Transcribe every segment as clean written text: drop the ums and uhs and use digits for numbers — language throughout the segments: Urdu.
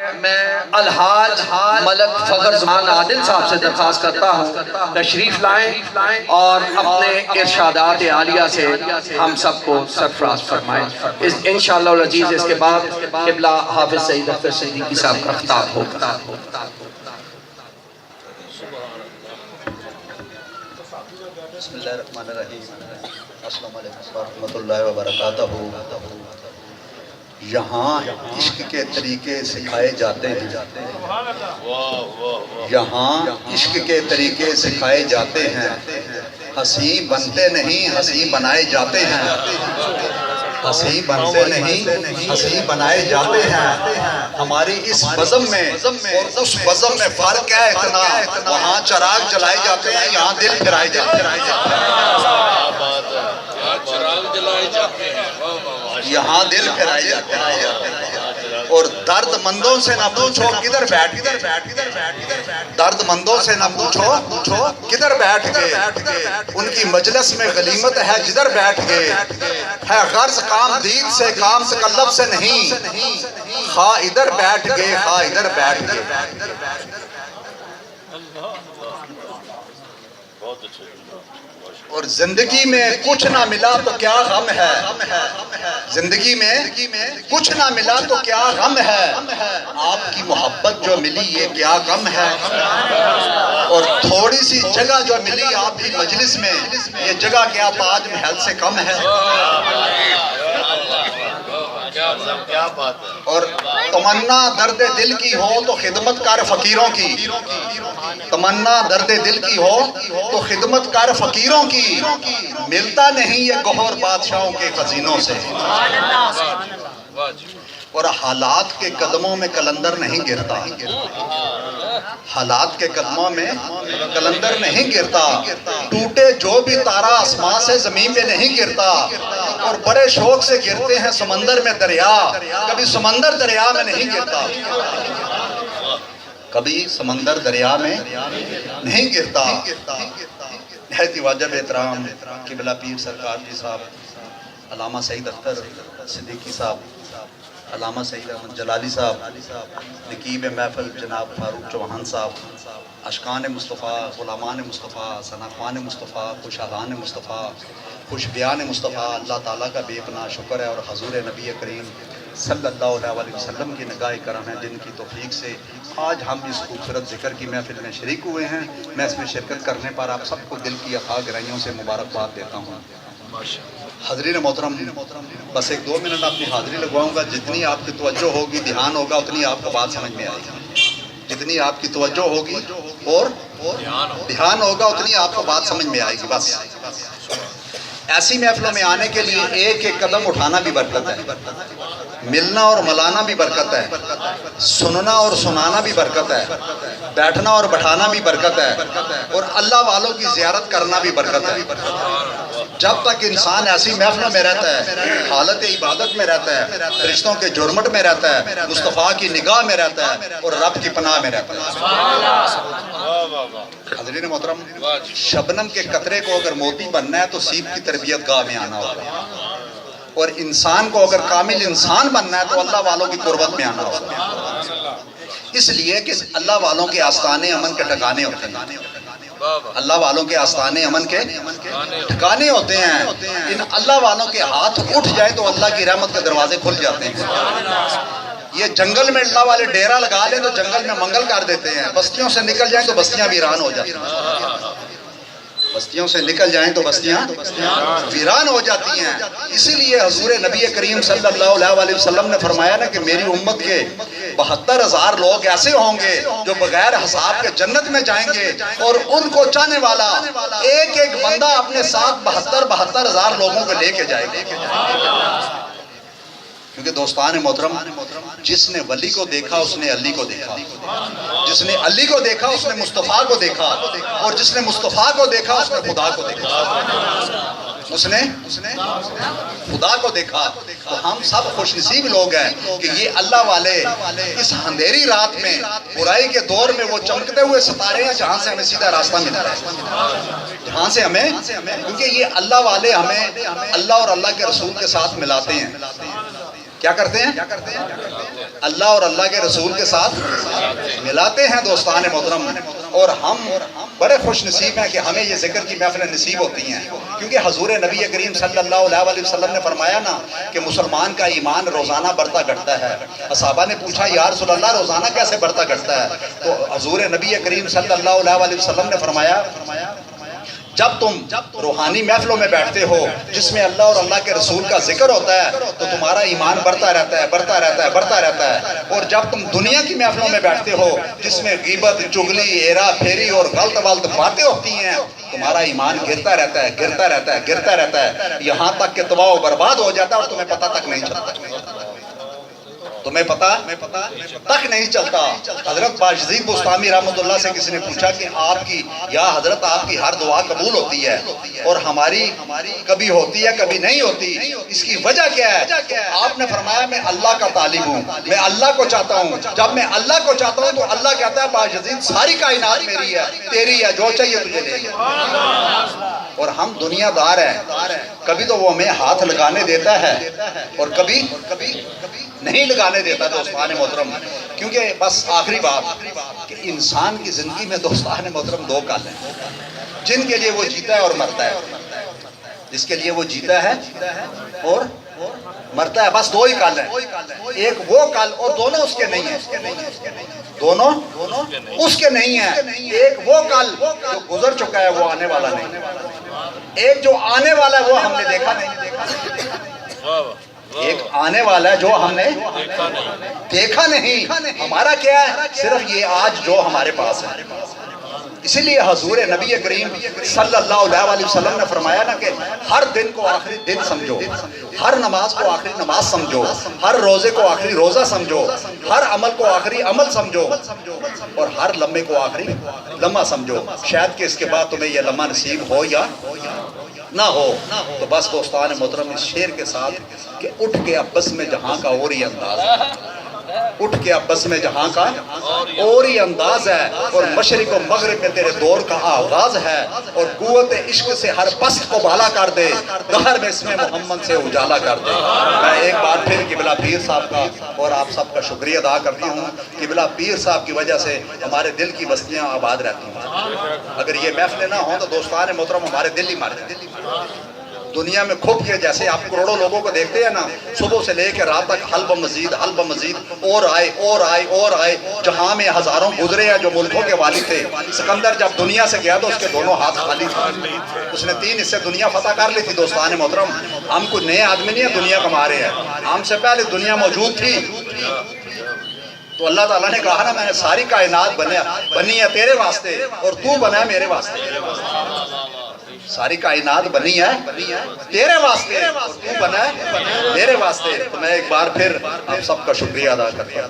میں الحاج ملک فخر زمان عادل صاحب سے درخواست کرتا ہوں تشریف لائیں اور اپنے ارشادات عالیہ سے ہم سب کو سرفراز فرمائیں۔ انشاءاللہ العزیز اس کے بعد قبلہ حافظ سعید اختر صدیقی صاحب کا خطاب ہوگا۔ بسم اللہ الرحمن الرحیم۔ السلام علیکم ورحمۃ اللہ وبرکاتہ۔ یہاں عشق کے طریقے سکھائے جاتے ہیں، یہاں عشق کے طریقے سکھائے جاتے ہیں، ہنسی بنتے نہیں ہنسی بنائے جاتے ہیں، ہنسی بنتے نہیں ہنسی بنائے جاتے ہیں۔ ہماری اس بزم میں اور اس بزم میں فرق ہے اتنا، وہاں چراغ جلائے جاتے ہیں، یہاں دل پھرائے جاتے ہیں، یہاں دل پھرائے جاتے ہیں۔ اور درد مندوں سے نہ پوچھو کدھر بیٹھ گئے، درد مندوں سے نہ پوچھو کدھر بیٹھ گئے، ان کی مجلس میں غنیمت ہے جدھر بیٹھ گئے، ہے غرض کام دید سے کام تکلف سے نہیں، خواہ ادھر بیٹھ گئے خواہ ادھر بیٹھ گئے۔ اور زندگی میں کچھ نہ ملا تو کیا غم ہے، زندگی میں کچھ نہ ملا تو کیا غم ہے، آپ کی محبت جو ملی یہ کیا غم ہے، اور تھوڑی سی جگہ جو ملی آپ کی مجلس میں یہ جگہ کیا تاج محل سے کم ہے۔ اور تمنا درد دل کی ہو تو خدمت کر فقیروں کی، تمنا درد دل کی ہو تو خدمت کر فقیروں کی، ملتا نہیں یہ گوہر بادشاہوں کے خزینوں سے۔ اور حالات کے قدموں میں کلندر نہیں گرتا، حالات کے قدموں میں کلندر نہیں گرتا، ٹوٹے جو بھی تارا آسمان سے زمین پہ نہیں گرتا، اور بڑے شوق سے گرتے ہیں سمندر میں دریا، کبھی سمندر دریا میں نہیں گرتا، کبھی سمندر دریا میں نہیں گرتا۔ نہایت ہی واجب احترام قبلہ پیر سرکار جی صاحب، علامہ سعید اختر صدیقی صاحب، علامہ سعید احمد جلالی صاحب، نقیب محفل جناب فاروق چوہان صاحب، اشکان مصطفیٰ، غلامان مصطفیٰ، ثناخوان مصطفیٰ، خوشاغان مصطفیٰ، خوش بیان مصطفیٰ، اللہ تعالیٰ کا بے پناہ شکر ہے اور حضور نبی کریم صلی اللہ علیہ وسلم کی نگاہ کرم ہے جن کی توفیق سے آج ہم اس خوبصورت ذکر کی محفل میں شریک ہوئے ہیں۔ میں اس میں شرکت کرنے پر آپ سب کو دل کی افاق گہرائیوں سے مبارکباد دیتا ہوں۔ حضرین محترم، بس ایک دو منٹ اپنی حاضری لگواؤں گا، جتنی آپ کی توجہ ہوگی دھیان ہوگا اتنی آپ کو بات سمجھ میں آئے گی، جتنی آپ کی توجہ ہوگی اور دھیان ہوگا اتنی آپ کو بات سمجھ میں آئے گی۔ بس ایسی محفلوں میں آنے کے لیے ایک ایک قدم اٹھانا بھی برکت ہے، ملنا اور ملانا بھی برکت ہے، سننا اور سنانا بھی برکت ہے، بیٹھنا اور بٹھانا بھی برکت ہے، اور اللہ والوں کی زیارت کرنا بھی برکت ہے۔ جب تک انسان ایسی محفلوں میں رہتا ہے، حالت عبادت میں رہتا ہے، فرشتوں کے جرمٹ میں رہتا ہے، مصطفیٰ کی نگاہ میں رہتا ہے اور رب کی پناہ میں رہتا ہے۔ حضرین محترم، شبنم کے قطرے کو اگر موتی بننا ہے تو سیب کی تربیت گاہ میں آنا ہوگا، اور انسان کو اگر کامل انسان بننا ہے تو اللہ والوں کی قربت میں آنا ہوگا۔ اس لیے کہ اللہ والوں کے آستانے امن کے ٹھکانے ہوتے ہیں، اللہ والوں کے آستانے امن کے ٹھکانے ہوتے ہیں۔ ان اللہ والوں کے ہاتھ اٹھ جائیں تو اللہ کی رحمت کے دروازے کھل جاتے ہیں۔ یہ جنگل میں اللہ والے ڈیرا لگا لیں تو جنگل میں منگل کر دیتے ہیں، بستیوں سے نکل جائیں تو بستیاں ویران ہو جاتی ہیں، بستیوں سے نکل جائیں تو بستیاں ویران ہو جاتی ہیں۔ اسی لیے حضور نبی کریم صلی اللہ علیہ وسلم نے فرمایا نا کہ میری امت کے 72,000 لوگ ایسے ہوں گے جو بغیر حساب کے جنت میں جائیں گے، اور ان کو چاہنے والا ایک ایک بندہ اپنے ساتھ 72,000 لوگوں کو لے کے جائے گا۔ کیونکہ دوستان محترم، جس نے ولی کو دیکھا اس نے علی کو دیکھا، جس نے علی کو دیکھا اس نے مصطفیٰ کو دیکھا، اور جس نے مصطفیٰ کو دیکھا اس نے خدا کو دیکھا، اس نے خدا کو دیکھا۔ تو ہم سب خوش نصیب لوگ ہیں کہ یہ اللہ والے اس اندھیری رات میں، برائی کے دور میں وہ چمکتے ہوئے ستارے ہیں جہاں سے ہمیں سیدھا راستہ ملتا ہے، جہاں سے ہمیں، کیونکہ یہ اللہ والے ہمیں اللہ اور اللہ کے رسول کے ساتھ ملاتے ہیں۔ کیا کرتے ہیں؟ اللہ اور اللہ کے رسول کے ساتھ ملاتے ہیں دوستان محترم. اور ہم بڑے خوش نصیب ہیں کہ ہمیں یہ ذکر کی محفلیں نصیب ہوتی ہیں, کیونکہ حضور نبی کریم صلی اللہ علیہ وسلم نے فرمایا نا کہ مسلمان کا ایمان روزانہ بڑھتا گھٹتا ہے. صحابہ نے پوچھا یا رسول اللہ روزانہ کیسے بڑھتا گھٹتا ہے؟ تو حضور نبی کریم صلی اللہ علیہ وسلم نے فرمایا جب تم روحانی محفلوں میں بیٹھتے ہو جس میں اللہ اور اللہ کے رسول کا ذکر ہوتا ہے تو تمہارا ایمان بڑھتا رہتا ہے, بڑھتا رہتا ہے, بڑھتا رہتا ہے. اور جب تم دنیا کی محفلوں میں بیٹھتے ہو جس میں غیبت, چغلی, ہیرا پھیری اور غلط ولط باتیں ہوتی ہیں, تمہارا ایمان گرتا رہتا ہے, گرتا رہتا ہے, گرتا رہتا ہے, یہاں تک کہ تباہ و برباد ہو جاتا ہے اور تمہیں پتہ تک نہیں چلتا. تمہیں پتہ تک نہیں چلتا. حضرت باجزید بستامی رحمۃ اللہ سے کسی نے پوچھا کہ آپ کی یا حضرت آپ کی ہر دعا قبول ہوتی ہے اور ہماری کبھی ہوتی ہے کبھی نہیں ہوتی, اس کی وجہ کیا ہے؟ آپ نے فرمایا میں اللہ کا طالب ہوں, میں اللہ کو چاہتا ہوں. جب میں اللہ کو چاہتا ہوں تو اللہ کہتا ہے باجزید ساری کائنات میری ہے, تیری ہے, جو چاہیے تجھے لے لے. اور ہم دنیا دار ہیں, کبھی تو وہ ہمیں ہاتھ لگانے دیتا ہے اور کبھی نہیں لگانے دیتا دوستان محترم. کیونکہ بس آخری بات کہ انسان کی زندگی میں دوستان محترم دو کل ہیں جن کے لیے وہ جیتا ہے اور مرتا ہے. جس کے لیے وہ جیتا ہے اور مرتا ہے, بس دو ہی کل ہیں. ایک وہ کل اور دونوں اس کے نہیں ہیں, دونوں اس کے نہیں ہیں. ایک وہ کل جو گزر چکا ہے وہ آنے والا نہیں, ایک جو آنے والا ہے وہ ہم نے دیکھا نہیں. ایک آنے والا ہے جو ہم نے دیکھا نہیں. ہمارا کیا ہے؟ صرف یہ آج جو ہمارے پاس ہے. اسی لیے حضور نبی کریم صلی اللہ علیہ وسلم نے فرمایا نا کہ ہر دن کو آخری دن سمجھو, ہر نماز کو آخری نماز سمجھو, ہر روزے کو آخری روزہ سمجھو, ہر عمل کو آخری عمل سمجھو اور ہر لمحے کو آخری لمحہ سمجھو. شاید کہ اس کے بعد تمہیں یہ لمحہ نصیب ہو یا نہ ہو. تو بس دوستان محترم اس شعر کے ساتھ کہ اٹھ کے ابس میں جہاں کا اور ہی انداز ہے, اٹھ کے ابس میں جہاں کا اور ہی انداز ہے, اور مشرق و مغرب میں تیرے دور کا آغاز ہے, اور قوت عشق سے ہر پست کو بالا کر دے, دہر میں اس میں محمد سے اجالا کر دے. میں ایک بار پھر قبلہ پیر صاحب کا اور آپ سب کا شکریہ ادا کرتا ہوں. قبلہ پیر صاحب کی وجہ سے ہمارے دل کی بستیاں آباد رہتی ہیں. اگر یہ محفلیں نہ ہوں تو دوستان محترم ہمارے دل ہی مر جائیں. دنیا میں کھپ کے جیسے آپ کروڑوں لوگوں کو دیکھتے ہیں نا, صبح سے لے کے رات تک حلب مزید اور آئے اور آئے اور آئے. جہاں میں ہزاروں گزرے ہیں جو ملکوں کے والی تھے. سکندر جب دنیا سے گیا تو اس کے دونوں ہاتھ خالی تھے, اس نے 3 حصے دنیا فتح کر لی تھی. دوستان محترم ہم کوئی نئے آدمی نہیں ہیں دنیا کما رہے ہیں, ہم سے پہلے دنیا موجود تھی. تو اللہ تعالیٰ نے کہا نا میں نے ساری کائنات بنی ہے تیرے واسطے اور تو بنا ہے میرے واسطے. ساری کائنات بنی ہے تیرے واسطے اور تو بنا ہے میرے واسطے. تو میں ایک بار پھر آپ سب کا شکریہ ادا کرتا ہوں.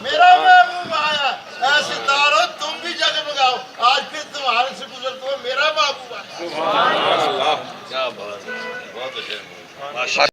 میرا محبوب آیا اے ستاروں تم بھی جگمگاؤ, آج پھر تمہارے سے گزرتا ہوں میرا محبوب آیا. کیا بات ہے, بہت اچھا.